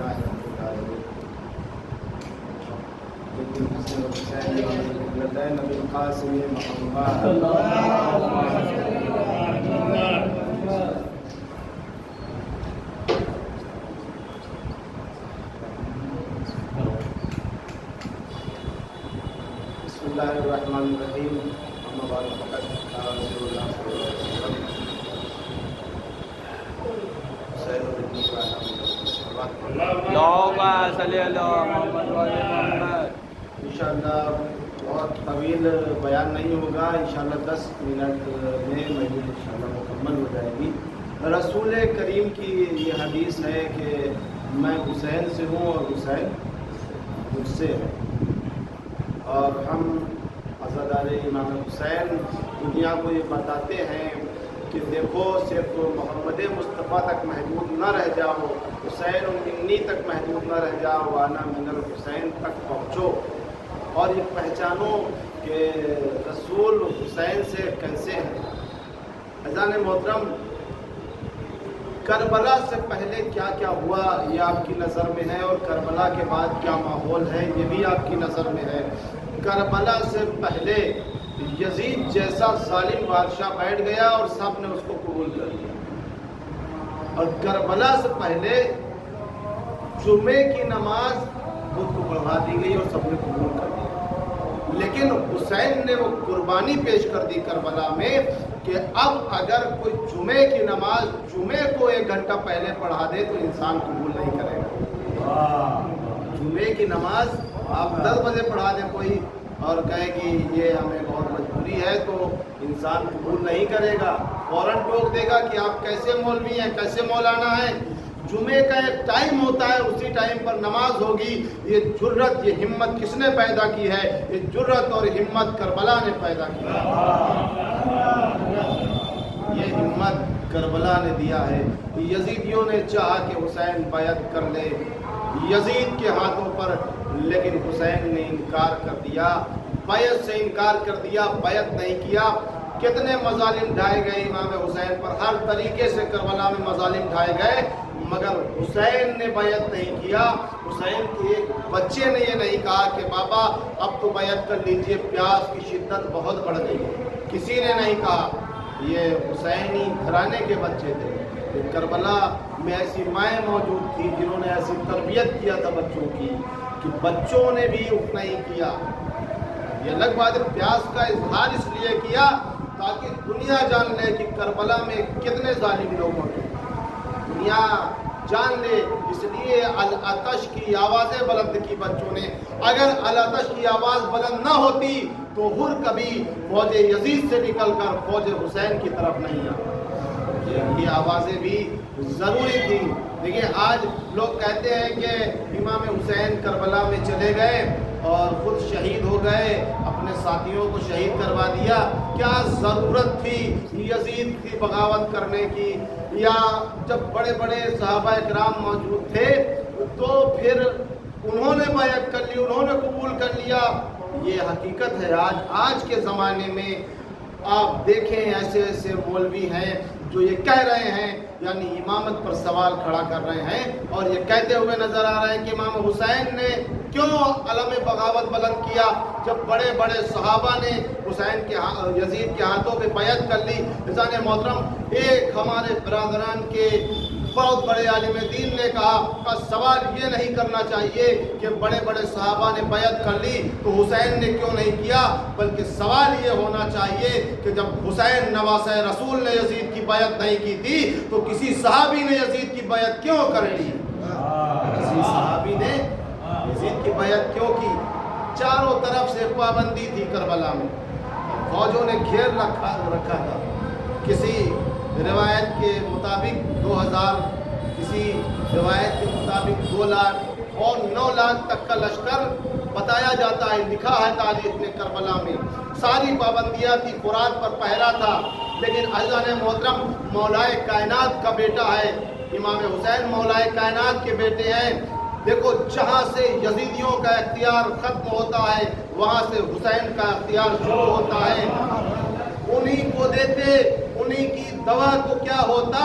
لله رب العالمين الحسن والحسين والابنتين بالقاسم محمد بسم الله الرحمن الرحيم أما بعد فقد قال رسول الله صلى الله عليه وسلم سيد الدين اللهم صل على محمد وعلى محمد. انشاءاللہ بہت طویل بیان نہیں ہوگا، انشاءاللہ 10 منٹ میں مجلس انشاءاللہ مکمل ہو جائے گی۔ رسول کریم کی یہ حدیث ہے کہ میں حسین سے ہوں اور حسین مجھ سے ہے، اور ہم عزادار امام حسین دنیا کو یہ بتاتے ہیں کہ دیکھو صرف محمد مصطفیٰ تک محدود نہ رہ جاؤ، حسین منی تک محدود نہ رہ جاؤ، وانا من الحسین تک پہنچو اور یہ پہچانو کہ رسول حسین سے کیسے ہیں۔ اذان محترم، کربلا سے پہلے کیا کیا ہوا یہ آپ کی نظر میں ہے، اور کربلا کے بعد کیا ماحول ہے یہ بھی آپ کی نظر میں ہے۔ کربلا سے پہلے یزید جیسا ظالم بادشاہ بیٹھ گیا اور سب نے اس کو قبول کر لیا، اور کربلا سے پہلے جمعے کی نماز خود کو بڑھا دی گئی اور سب نے قبول کر دیا، لیکن حسین نے وہ قربانی پیش کر دی کربلا میں کہ اب اگر کوئی جمعے کی نماز جمعے کو 1 گھنٹہ پہلے پڑھا دے تو انسان قبول نہیں کرے گا۔ جمعے کی نماز آپ 10 بجے پڑھا دیں کوئی اور کہے کہ یہ ہمیں بہت مجبوری ہے تو انسان قبول نہیں کرے گا، فوراً ٹوک دے گا کہ آپ کیسے مولوی ہیں، کیسے مولانا ہیں۔ جمعے کا ایک ٹائم ہوتا ہے، اسی ٹائم پر نماز ہوگی۔ یہ جرت، یہ ہمت کس نے پیدا کی ہے؟ یہ جرت اور ہمت کربلا نے پیدا کی ہے، یہ ہمت کربلا نے دیا ہے۔ یزیدیوں نے چاہا کہ حسین بیعت کر لے یزید کے ہاتھوں پر، لیکن حسین نے انکار کر دیا، بیعت سے انکار کر دیا، بیعت نہیں کیا۔ کتنے مظالم ڈھائے گئے امام حسین پر، ہر طریقے سے کربلا میں مظالم ڈھائے گئے، مگر حسین نے بیعت نہیں کیا۔ حسین کے ایک بچے نے یہ نہیں کہا کہ بابا اب تو بیعت کر لیجئے، پیاس کی شدت بہت بڑھ گئی ہے، کسی نے نہیں کہا۔ یہ حسینی گھرانے کے بچے تھے، کربلا میں ایسی مائیں موجود تھی جنہوں نے ایسی تربیت کیا تھا بچوں کی کہ بچوں نے بھی اف نہیں کیا۔ یہ الگ بات ہے، پیاس کا اظہار اس لیے کیا تاکہ دنیا جان لے کہ کربلا میں کتنے ظالم لوگ ہوتے، دنیا جان لے، اس لیے العطش کی آوازیں بلند کی بچوں نے۔ اگر العطش کی آواز بلند نہ ہوتی تو ہر کبھی فوج یزید سے نکل کر فوج حسین کی طرف نہیں آتا۔ یہ آوازیں بھی ضروری تھی۔ دیکھیں آج لوگ کہتے ہیں کہ امام حسین کربلا میں چلے گئے اور خود شہید ہو گئے، اپنے ساتھیوں کو شہید کروا دیا۔ کیا ضرورت تھی یزید کی بغاوت کرنے کی؟ یا جب بڑے بڑے صحابہ اکرام موجود تھے تو پھر انہوں نے بیعت کر لی، انہوں نے قبول کر لیا۔ یہ حقیقت ہے۔ آج کے زمانے میں آپ دیکھیں ایسے ایسے مولوی ہیں جو یہ کہہ رہے ہیں، یعنی امامت پر سوال کھڑا کر رہے ہیں اور یہ کہتے ہوئے نظر آ رہے ہیں کہ امام حسین نے کیوں علم بغاوت بلند کیا جب بڑے بڑے صحابہ نے حسین کے یزید کے ہاتھوں پہ بیعت کر لی۔ عزیزان محترم، ایک ہمارے برادران کے بہت بڑے عالم دین نے کہا کہ سوال یہ نہیں کرنا چاہیے کہ بڑے بڑے صحابہ نے بیعت کر لی تو حسین نے کیوں نہیں کیا، بلکہ سوال یہ ہونا چاہیے کہ جب حسین نواسہ رسول نے یزید کی بیعت نہیں کی تھی تو کسی صحابی نے یزید کی بیعت کیوں کر لی؟ کسی صحابی نے یزید کی بیعت کیوں کی؟ چاروں طرف سے پابندی تھی کربلا میں، فوجوں نے گھیر رکھا تھا۔ کسی روایت کے مطابق 2000، کسی روایت کے مطابق 2 لاکھ اور 9 لاکھ تک کا لشکر بتایا جاتا ہے، لکھا ہے تاریخ میں۔ کربلا میں ساری پابندیاں تھی، فرات پر پہرا تھا، لیکن عزیزان محترم مولائے کائنات کا بیٹا ہے امام حسین، مولائے کائنات کے بیٹے ہیں۔ دیکھو جہاں سے یزیدیوں کا اختیار ختم ہوتا ہے وہاں سے حسین کا اختیار شروع ہوتا ہے۔ انہی کو دیتے، انہی کی دوا کو کیا ہوتا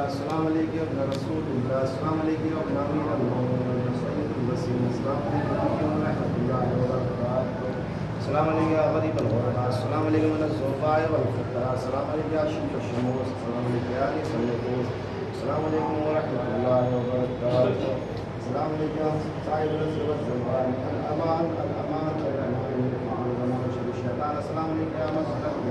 السلام علیکم ابن رسول اللہ السلام علیکم ابن امیر المؤمنین سید الوسیم السلام علیکم ورحمۃ اللہ وبرکاتہ السلام علیکم غریب الغرباء السلام علیکم من الضعفاء والفقراء السلام علیکم شمس الشموس السلام علیکم یا النفوس السلام علیکم ورحمۃ اللہ وبرکاتہ السلام علیکم صاحب النصر والزمان الامان الامان الامان الشیطان السلام علیکم